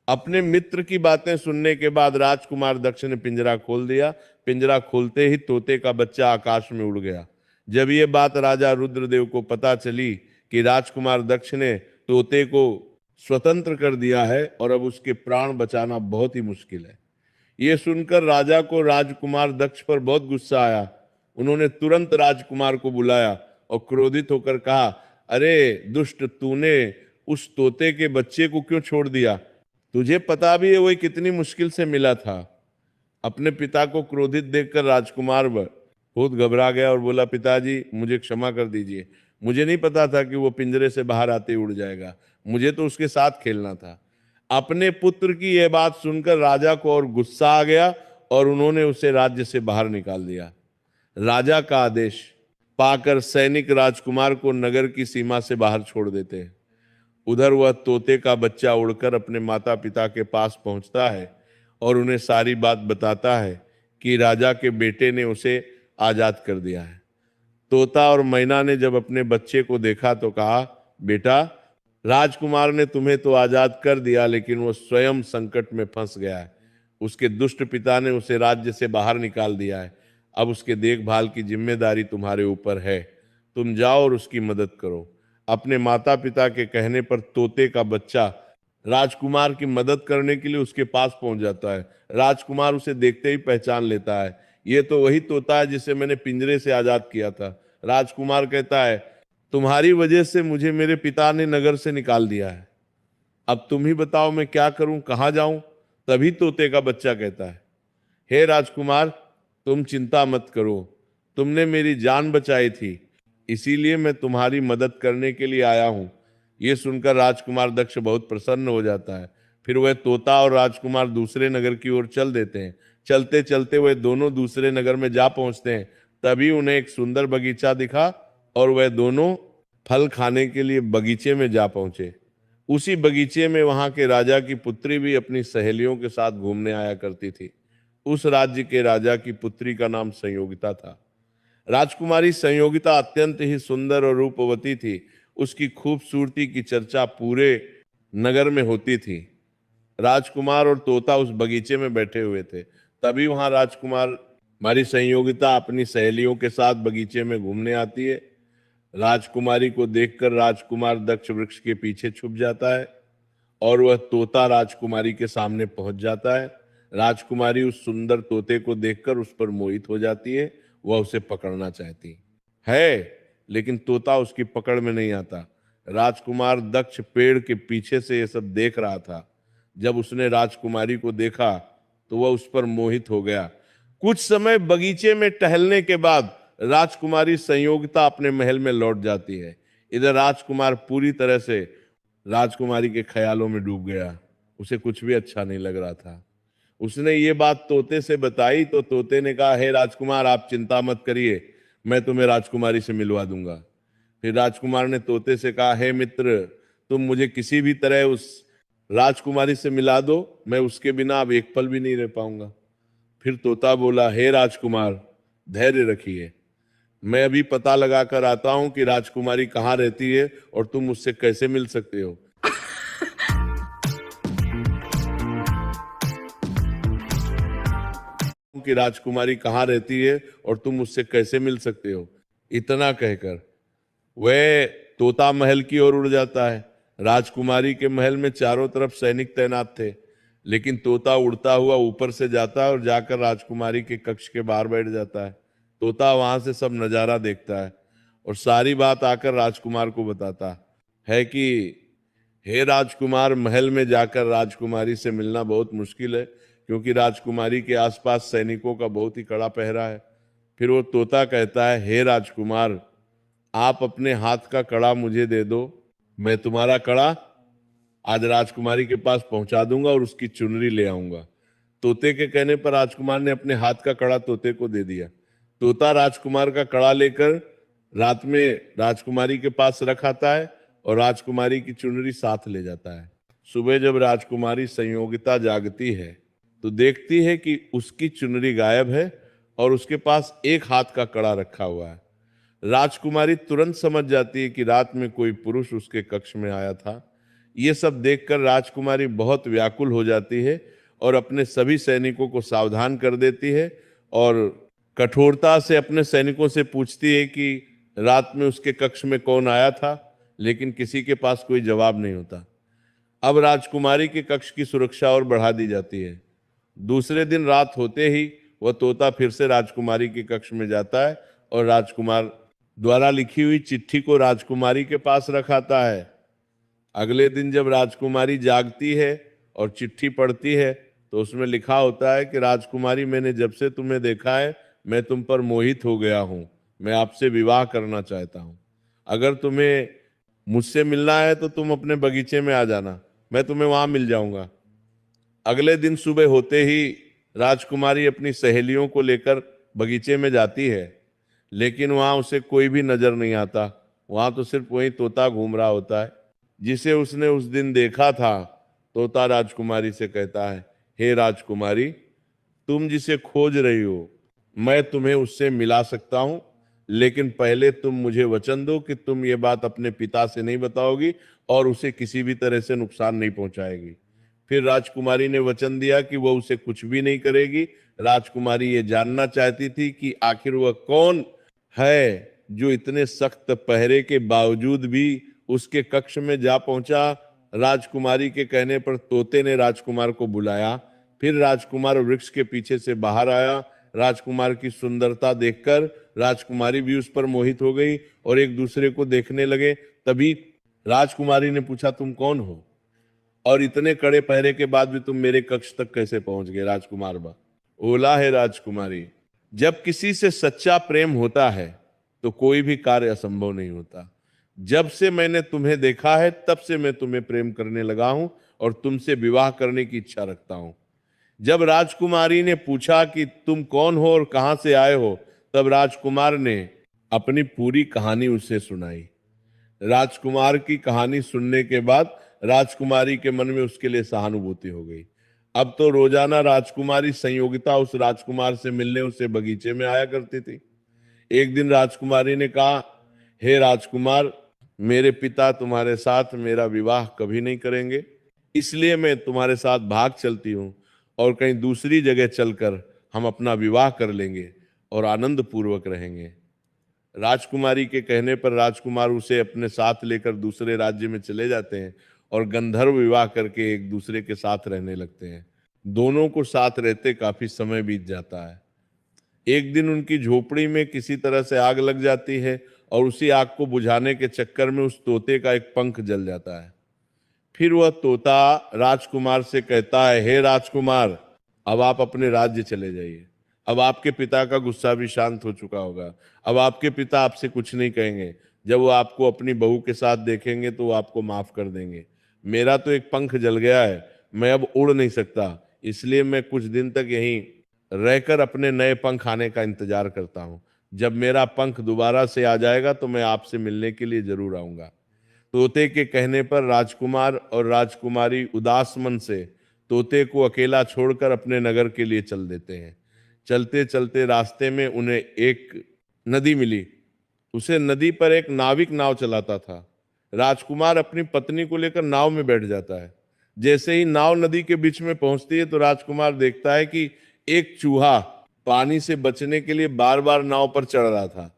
अपने मित्र की बातें सुनने के बाद राजकुमार दक्ष ने पिंजरा खोल दिया। पिंजरा खोलते ही तोते का बच्चा आकाश में उड़ गया। जब ये बात राजा रुद्रदेव को पता चली कि राजकुमार दक्ष ने तोते को स्वतंत्र कर दिया है और अब उसके प्राण बचाना बहुत ही मुश्किल है, ये सुनकर राजा को राजकुमार दक्ष पर बहुत गुस्सा आया। उन्होंने तुरंत राजकुमार को बुलाया और क्रोधित होकर कहा, अरे दुष्ट, तूने उस तोते के बच्चे को क्यों छोड़ दिया? तुझे पता भी है वो कितनी मुश्किल से मिला था। अपने पिता को क्रोधित देखकर राजकुमार बहुत घबरा गया और बोला, पिताजी, मुझे क्षमा कर दीजिए। मुझे नहीं पता था कि वो पिंजरे से बाहर आते ही उड़ जाएगा। मुझे तो उसके साथ खेलना था। अपने पुत्र की यह बात सुनकर राजा को और गुस्सा आ गया और उन्होंने उसे राज्य से बाहर निकाल दिया। राजा का आदेश पाकर सैनिक राजकुमार को नगर की सीमा से बाहर छोड़ देते हैं। उधर वह तोते का बच्चा उड़कर अपने माता पिता के पास पहुंचता है और उन्हें सारी बात बताता है कि राजा के बेटे ने उसे आजाद कर दिया है। तोता और मैना ने जब अपने बच्चे को देखा तो कहा, बेटा, राजकुमार ने तुम्हें तो आजाद कर दिया, लेकिन वो स्वयं संकट में फंस गया है। उसके दुष्ट पिता ने उसे राज्य से बाहर निकाल दिया है। अब उसके देखभाल की जिम्मेदारी तुम्हारे ऊपर है। तुम जाओ और उसकी मदद करो। अपने माता पिता के कहने पर तोते का बच्चा राजकुमार की मदद करने के लिए उसके पास पहुंच जाता है। राजकुमार उसे देखते ही पहचान लेता है, ये तो वही तोता है जिसे मैंने पिंजरे से आजाद किया था। राजकुमार कहता है, तुम्हारी वजह से मुझे मेरे पिता ने नगर से निकाल दिया है। अब तुम ही बताओ मैं क्या करूं, कहां जाऊं? तभी तोते का बच्चा कहता है, हे राजकुमार, तुम चिंता मत करो। तुमने मेरी जान बचाई थी, इसीलिए मैं तुम्हारी मदद करने के लिए आया हूं। ये सुनकर राजकुमार दक्ष बहुत प्रसन्न हो जाता है। फिर वह तोता और राजकुमार दूसरे नगर की ओर चल देते हैं। चलते चलते वह दोनों दूसरे नगर में जा पहुंचते हैं। तभी उन्हें एक सुंदर बगीचा दिखा और वह दोनों फल खाने के लिए बगीचे में जा पहुंचे। उसी बगीचे में वहां के राजा की पुत्री भी अपनी सहेलियों के साथ घूमने आया करती थी। उस राज्य के राजा की पुत्री का नाम संयोगिता था। राजकुमारी संयोगिता अत्यंत ही सुंदर और रूपवती थी। उसकी खूबसूरती की चर्चा पूरे नगर में होती थी। राजकुमार और तोता उस बगीचे में बैठे हुए थे। तभी वहां राजकुमारी संयोगिता अपनी सहेलियों के साथ बगीचे में घूमने आती है। राजकुमारी को देखकर राजकुमार दक्ष वृक्ष के पीछे छुप जाता है और वह तोता राजकुमारी के सामने पहुंच जाता है। राजकुमारी उस सुंदर तोते को देखकर उस पर मोहित हो जाती है। वह उसे पकड़ना चाहती है, लेकिन तोता उसकी पकड़ में नहीं आता। राजकुमार दक्ष पेड़ के पीछे से यह सब देख रहा था। जब उसने राजकुमारी को देखा तो वह उस पर मोहित हो गया। कुछ समय बगीचे में टहलने के बाद राजकुमारी संयोगिता अपने महल में लौट जाती है। इधर राजकुमार पूरी तरह से राजकुमारी के ख्यालों में डूब गया। उसे कुछ भी अच्छा नहीं लग रहा था। उसने ये बात तोते से बताई तो तोते ने कहा, हे राजकुमार, आप चिंता मत करिए, मैं तुम्हें राजकुमारी से मिलवा दूंगा। फिर राजकुमार ने तोते से कहा, हे मित्र, तुम मुझे किसी भी तरह उस राजकुमारी से मिला दो, मैं उसके बिना अब एक पल भी नहीं रह पाऊंगा। फिर तोता बोला, हे राजकुमार, धैर्य रखिए, मैं अभी पता लगा कर आता हूं कि राजकुमारी कहाँ रहती है और तुम उससे कैसे मिल सकते हो। कि राजकुमारी कहाँ रहती है और तुम उससे कैसे मिल सकते हो। इतना कहकर वह तोता महल की ओर उड़ जाता है। राजकुमारी के महल में चारों तरफ सैनिक तैनात थे, लेकिन तोता उड़ता हुआ ऊपर से जाता है और जाकर राजकुमारी के कक्ष के बाहर बैठ जाता है। तोता वहां से सब नजारा देखता है और सारी बात आकर राजकुमार को बताता है कि हे राजकुमार, महल में जाकर राजकुमारी से मिलना बहुत मुश्किल है, क्योंकि राजकुमारी के आसपास सैनिकों का बहुत ही कड़ा पहरा है। फिर वो तोता कहता है, हे राजकुमार, आप अपने हाथ का कड़ा मुझे दे दो, मैं तुम्हारा कड़ा आज राजकुमारी के पास पहुंचा दूंगा और उसकी चुनरी ले आऊंगा। तोते के कहने पर राजकुमार ने अपने हाथ का कड़ा तोते को दे दिया। तोता राजकुमार का कड़ा लेकर रात में राजकुमारी के पास रख आता है और राजकुमारी की चुनरी साथ ले जाता है। सुबह जब राजकुमारी संयोगिता जागती है तो देखती है कि उसकी चुनरी गायब है और उसके पास एक हाथ का कड़ा रखा हुआ है। राजकुमारी तुरंत समझ जाती है कि रात में कोई पुरुष उसके कक्ष में आया था। ये सब देखकर राजकुमारी बहुत व्याकुल हो जाती है और अपने सभी सैनिकों को सावधान कर देती है और कठोरता से अपने सैनिकों से पूछती है कि रात में उसके कक्ष में कौन आया था, लेकिन किसी के पास कोई जवाब नहीं होता। अब राजकुमारी के कक्ष की सुरक्षा और बढ़ा दी जाती है। दूसरे दिन रात होते ही वह तोता फिर से राजकुमारी के कक्ष में जाता है और राजकुमार द्वारा लिखी हुई चिट्ठी को राजकुमारी के पास रखाता है। अगले दिन जब राजकुमारी जागती है और चिट्ठी पढ़ती है तो उसमें लिखा होता है कि राजकुमारी, मैंने जब से तुम्हें देखा है मैं तुम पर मोहित हो गया हूं, मैं आपसे विवाह करना चाहता हूं। अगर तुम्हें मुझसे मिलना है तो तुम अपने बगीचे में आ जाना, मैं तुम्हें वहां मिल जाऊंगा। अगले दिन सुबह होते ही राजकुमारी अपनी सहेलियों को लेकर बगीचे में जाती है, लेकिन वहां उसे कोई भी नजर नहीं आता। वहां तो सिर्फ वही तोता घूम रहा होता है जिसे उसने उस दिन देखा था। तोता राजकुमारी से कहता है, हे राजकुमारी, तुम जिसे खोज रही हो मैं तुम्हें उससे मिला सकता हूं, लेकिन पहले तुम मुझे वचन दो कि तुम ये बात अपने पिता से नहीं बताओगी और उसे किसी भी तरह से नुकसान नहीं पहुंचाएगी। फिर राजकुमारी ने वचन दिया कि वह उसे कुछ भी नहीं करेगी। राजकुमारी ये जानना चाहती थी कि आखिर वह कौन है जो इतने सख्त पहरे के बावजूद भी उसके कक्ष में जा पहुंचा। राजकुमारी के कहने पर तोते ने राजकुमार को बुलाया। फिर राजकुमार वृक्ष के पीछे से बाहर आया। राजकुमार की सुंदरता देखकर राजकुमारी भी उस पर मोहित हो गई और एक दूसरे को देखने लगे। तभी राजकुमारी ने पूछा, तुम कौन हो और इतने कड़े पहरे के बाद भी तुम मेरे कक्ष तक कैसे पहुंच गए? राजकुमार बोला, है राजकुमारी, जब किसी से सच्चा प्रेम होता है तो कोई भी कार्य असंभव नहीं होता। जब से मैंने तुम्हें देखा है तब से मैं तुम्हें प्रेम करने लगा हूं और तुमसे विवाह करने की इच्छा रखता हूं। जब राजकुमारी ने पूछा कि तुम कौन हो और कहां से आए हो, तब राजकुमार ने अपनी पूरी कहानी उसे सुनाई। राजकुमार की कहानी सुनने के बाद राजकुमारी के मन में उसके लिए सहानुभूति हो गई। अब तो रोजाना राजकुमारी संयोगिता उस राजकुमार से मिलने उसे बगीचे में आया करती थी। एक दिन राजकुमारी ने कहा, हे राजकुमार, मेरे पिता तुम्हारे साथ मेरा विवाह कभी नहीं करेंगे, इसलिए मैं तुम्हारे साथ भाग चलती हूँ और कहीं दूसरी जगह चलकर हम अपना विवाह कर लेंगे और आनंद पूर्वक रहेंगे। राजकुमारी के कहने पर राजकुमार उसे अपने साथ लेकर दूसरे राज्य में चले जाते हैं और गंधर्व विवाह करके एक दूसरे के साथ रहने लगते हैं। दोनों को साथ रहते काफी समय बीत जाता है। एक दिन उनकी झोपड़ी में किसी तरह से आग लग जाती है और उसी आग को बुझाने के चक्कर में उस तोते का एक पंख जल जाता है। फिर वह तोता राजकुमार से कहता है, हे राजकुमार, अब आप अपने राज्य चले जाइए। अब आपके पिता का गुस्सा भी शांत हो चुका होगा। अब आपके पिता आपसे कुछ नहीं कहेंगे। जब वो आपको अपनी बहू के साथ देखेंगे तो वो आपको माफ कर देंगे। मेरा तो एक पंख जल गया है, मैं अब उड़ नहीं सकता, इसलिए मैं कुछ दिन तक यहीं रहकर अपने नए पंख आने का इंतजार करता हूं। जब मेरा पंख दोबारा से आ जाएगा तो मैं आपसे मिलने के लिए जरूर आऊंगा। तोते के कहने पर राजकुमार और राजकुमारी उदास मन से तोते को अकेला छोड़कर अपने नगर के लिए चल देते हैं। चलते चलते रास्ते में उन्हें एक नदी मिली। उसे नदी पर एक नाविक नाव चलाता था। राजकुमार अपनी पत्नी को लेकर नाव में बैठ जाता है। जैसे ही नाव नदी के बीच में पहुंचती है तो राजकुमार देखता है कि एक चूहा पानी से बचने के लिए बार बार नाव पर चढ़ रहा था,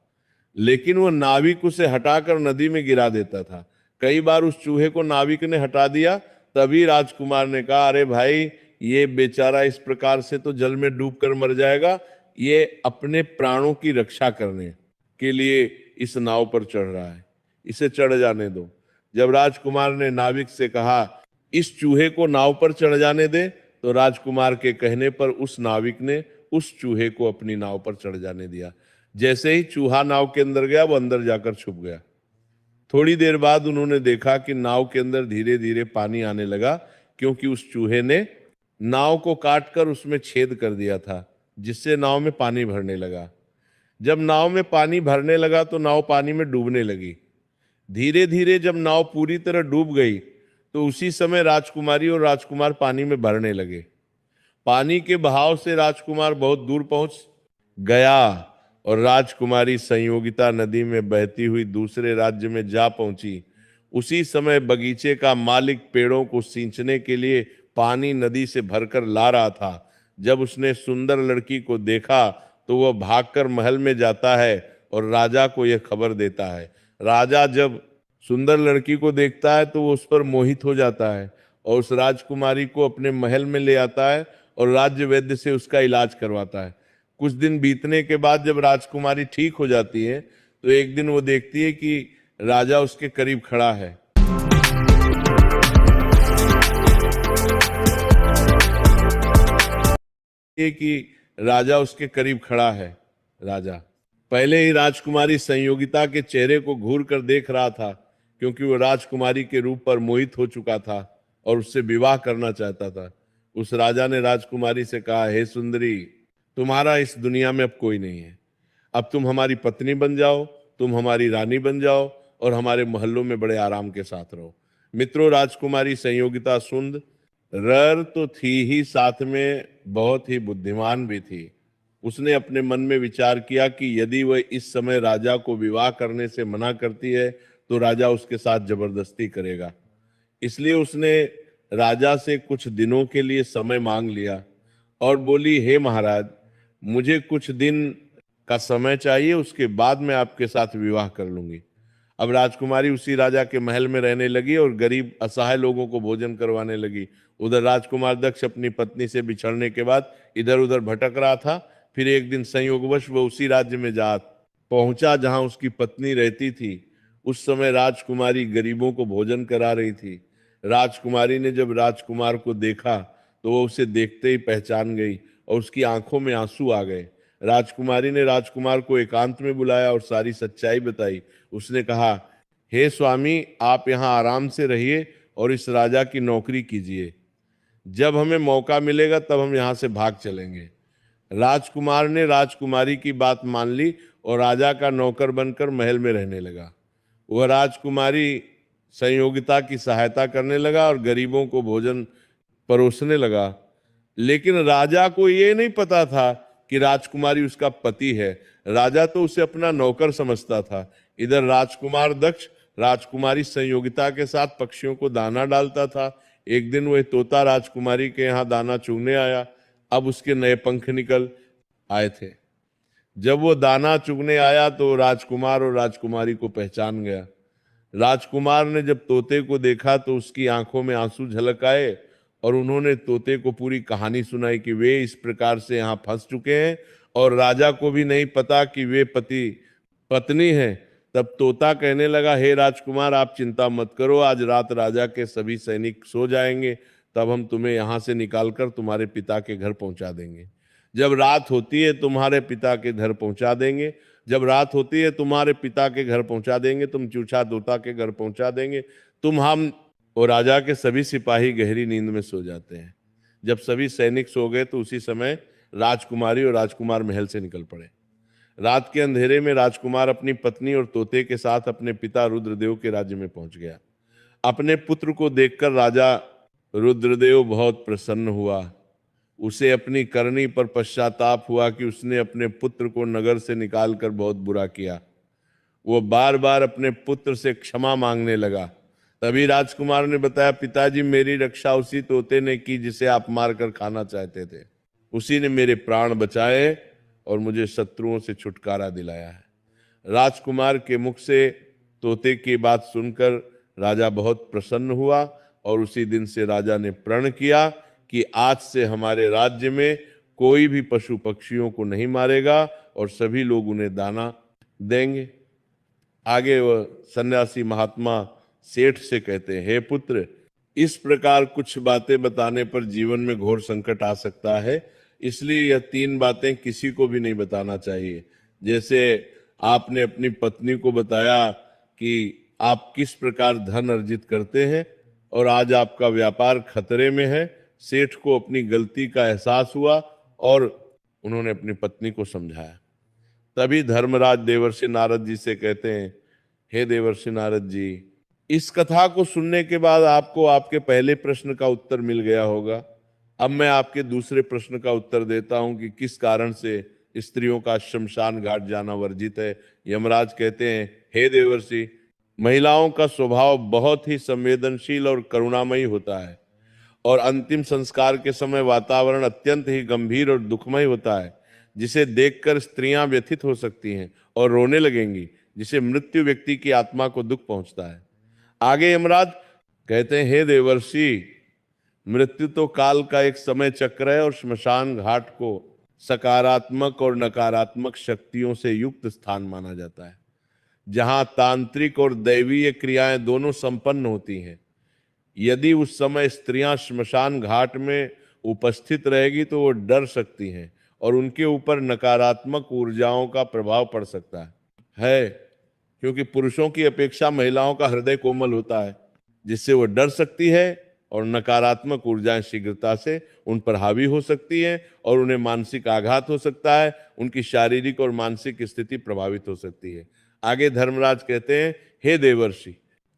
लेकिन वो नाविक उसे हटाकर नदी में गिरा देता था। कई बार उस चूहे को नाविक ने हटा दिया, तभी राजकुमार ने कहा, अरे भाई, ये बेचारा इस प्रकार से तो जल में डूबकर मर जाएगा, ये अपने प्राणों की रक्षा करने के लिए इस नाव पर चढ़ रहा है, इसे चढ़ जाने दो। जब राजकुमार ने नाविक से कहा, इस चूहे को नाव पर चढ़ जाने दे, तो राजकुमार के कहने पर उस नाविक ने उस चूहे को अपनी नाव पर चढ़ जाने दिया। जैसे ही चूहा नाव के अंदर गया, वो अंदर जाकर छुप गया। थोड़ी देर बाद उन्होंने देखा कि नाव के अंदर धीरे धीरे पानी आने लगा, क्योंकि उस चूहे ने नाव को काटकर उसमें छेद कर दिया था, जिससे नाव में पानी भरने लगा। जब नाव में पानी भरने लगा तो नाव पानी में डूबने लगी। धीरे धीरे जब नाव पूरी तरह डूब गई, तो उसी समय राजकुमारी और राजकुमार पानी में भरने लगे। पानी के बहाव से राजकुमार बहुत दूर पहुंच गया और राजकुमारी संयोगिता नदी में बहती हुई दूसरे राज्य में जा पहुंची। उसी समय बगीचे का मालिक पेड़ों को सींचने के लिए पानी नदी से भरकर ला रहा था। जब उसने सुंदर लड़की को देखा तो वह भागकर महल में जाता है और राजा को यह खबर देता है। राजा जब सुंदर लड़की को देखता है तो वो उस पर मोहित हो जाता है और उस राजकुमारी को अपने महल में ले आता है और राज्य वैद्य से उसका इलाज करवाता है। कुछ दिन बीतने के बाद जब राजकुमारी ठीक हो जाती है, तो एक दिन वो देखती है कि राजा उसके करीब खड़ा है। राजा उसके करीब खड़ा है। राजा पहले ही राजकुमारी संयोगिता के चेहरे को घूर कर देख रहा था, क्योंकि वो राजकुमारी के रूप पर मोहित हो चुका था और उससे विवाह करना चाहता था। उस राजा ने राजकुमारी से कहा, हे सुंदरी, तुम्हारा इस दुनिया में अब कोई नहीं है। अब तुम हमारी पत्नी बन जाओ, तुम हमारी रानी बन जाओ और हमारे महलों में बड़े आराम के साथ रहो। मित्रों, राजकुमारी संयोगिता सुंदर तो थी ही, साथ में बहुत ही बुद्धिमान भी थी। उसने अपने मन में विचार किया कि यदि वह इस समय राजा को विवाह करने से मना करती है तो राजा उसके साथ जबरदस्ती करेगा। इसलिए उसने राजा से कुछ दिनों के लिए समय मांग लिया और बोली, हे महाराज, मुझे कुछ दिन का समय चाहिए, उसके बाद मैं आपके साथ विवाह कर लूंगी। अब राजकुमारी उसी राजा के महल में रहने लगी और गरीब असहाय लोगों को भोजन करवाने लगी। उधर राजकुमार दक्ष अपनी पत्नी से बिछड़ने के बाद इधर उधर भटक रहा था। फिर एक दिन संयोगवश वह उसी राज्य में जा पहुंचा जहां उसकी पत्नी रहती थी। उस समय राजकुमारी गरीबों को भोजन करा रही थी। राजकुमारी ने जब राजकुमार को देखा तो वो उसे देखते ही पहचान गई और उसकी आंखों में आंसू आ गए। राजकुमारी ने राजकुमार को एकांत में बुलाया और सारी सच्चाई बताई। उसने कहा, हे स्वामी, आप यहाँ आराम से रहिए और इस राजा की नौकरी कीजिए। जब हमें मौका मिलेगा तब हम यहाँ से भाग चलेंगे। राजकुमार ने राजकुमारी की बात मान ली और राजा का नौकर बनकर महल में रहने लगा। वह राजकुमारी संयोगिता की सहायता करने लगा और गरीबों को भोजन परोसने लगा। लेकिन राजा को ये नहीं पता था कि राजकुमारी उसका पति है। राजा तो उसे अपना नौकर समझता था। इधर राजकुमार दक्ष राजकुमारी संयोगिता के साथ पक्षियों को दाना डालता था। एक दिन वह तोता राजकुमारी के यहाँ दाना चुगने आया। अब उसके नए पंख निकल आए थे। जब वो दाना चुगने आया तो राजकुमार और राजकुमारी को पहचान गया। राजकुमार ने जब तोते को देखा तो उसकी आंखों में आंसू झलक आए और उन्होंने तोते को पूरी कहानी सुनाई कि वे इस प्रकार से यहाँ फंस चुके हैं और राजा को भी नहीं पता कि वे पति पत्नी हैं। तब तोता कहने लगा, हे राजकुमार, आप चिंता मत करो, आज रात राजा के सभी सैनिक सो जाएंगे, तब हम तुम्हें यहाँ से निकालकर तुम्हारे पिता के घर पहुंचा देंगे। जब रात होती है तुम्हारे पिता के घर पहुंचा देंगे। जब रात होती है तुम्हारे पिता के घर पहुंचा देंगे, तुम चूचा तोता के घर पहुंचा देंगे। तुम हम और राजा के सभी सिपाही गहरी नींद में सो जाते हैं। जब सभी सैनिक सो गए तो उसी समय राजकुमारी और राजकुमार महल से निकल पड़े। रात के अंधेरे में राजकुमार अपनी पत्नी और तोते के साथ अपने पिता रुद्रदेव के राज्य में पहुंच गया। अपने पुत्र को देखकर राजा रुद्रदेव बहुत प्रसन्न हुआ। उसे अपनी करनी पर पश्चाताप हुआ कि उसने अपने पुत्र को नगर से निकालकर बहुत बुरा किया। वो बार बार अपने पुत्र से क्षमा मांगने लगा। तभी राजकुमार ने बताया, पिताजी, मेरी रक्षा उसी तोते ने की जिसे आप मारकर खाना चाहते थे। उसी ने मेरे प्राण बचाए और मुझे शत्रुओं से छुटकारा दिलाया है। राजकुमार के मुख से तोते की बात सुनकर राजा बहुत प्रसन्न हुआ और उसी दिन से राजा ने प्रण किया कि आज से हमारे राज्य में कोई भी पशु पक्षियों को नहीं मारेगा और सभी लोग उन्हें दाना देंगे। आगे वह सन्यासी महात्मा सेठ से कहते हैं, हे पुत्र, इस प्रकार कुछ बातें बताने पर जीवन में घोर संकट आ सकता है, इसलिए यह 3 बातें किसी को भी नहीं बताना चाहिए। जैसे आपने अपनी पत्नी को बताया कि आप किस प्रकार धन अर्जित करते हैं और आज आपका व्यापार खतरे में है। सेठ को अपनी गलती का एहसास हुआ और उन्होंने अपनी पत्नी को समझाया। तभी धर्मराज देवर्षि नारद जी से कहते हैं, हे देवर्षि नारद जी, इस कथा को सुनने के बाद आपको आपके पहले प्रश्न का उत्तर मिल गया होगा। अब मैं आपके दूसरे प्रश्न का उत्तर देता हूं कि किस कारण से स्त्रियों का शमशान घाट जाना वर्जित है। यमराज कहते हैं, हे देवर्षि, महिलाओं का स्वभाव बहुत ही संवेदनशील और करुणामयी होता है और अंतिम संस्कार के समय वातावरण अत्यंत ही गंभीर और दुखमय होता है, जिसे देखकर स्त्रियां व्यथित हो सकती हैं और रोने लगेंगी, जिसे मृत्यु व्यक्ति की आत्मा को दुख पहुंचता है। आगे यमराज कहते हैं, हे देवर्षि, मृत्यु तो काल का एक समय चक्र है और श्मशान घाट को सकारात्मक और नकारात्मक शक्तियों से युक्त स्थान माना जाता है, जहां तांत्रिक और दैवीय क्रियाएं दोनों संपन्न होती हैं। यदि उस समय स्त्रियां श्मशान घाट में उपस्थित रहेगी तो वो डर सकती हैं और उनके ऊपर नकारात्मक ऊर्जाओं का प्रभाव पड़ सकता है, क्योंकि पुरुषों की अपेक्षा महिलाओं का हृदय कोमल होता है, जिससे वो डर सकती है और नकारात्मक ऊर्जाएं शीघ्रता से उन पर हावी हो सकती हैं और उन्हें मानसिक आघात हो सकता है, उनकी शारीरिक और मानसिक स्थिति प्रभावित हो सकती है। आगे धर्मराज कहते हैं, हे देवर्षि,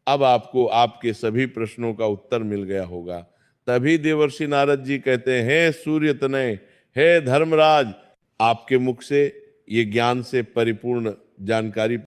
अब आपको आपके सभी प्रश्नों का उत्तर मिल गया होगा। तभी देवर्षि नारद जी कहते हैं, हे सूर्य तनय, हे धर्मराज, आपके मुख से ये ज्ञान से परिपूर्ण जानकारी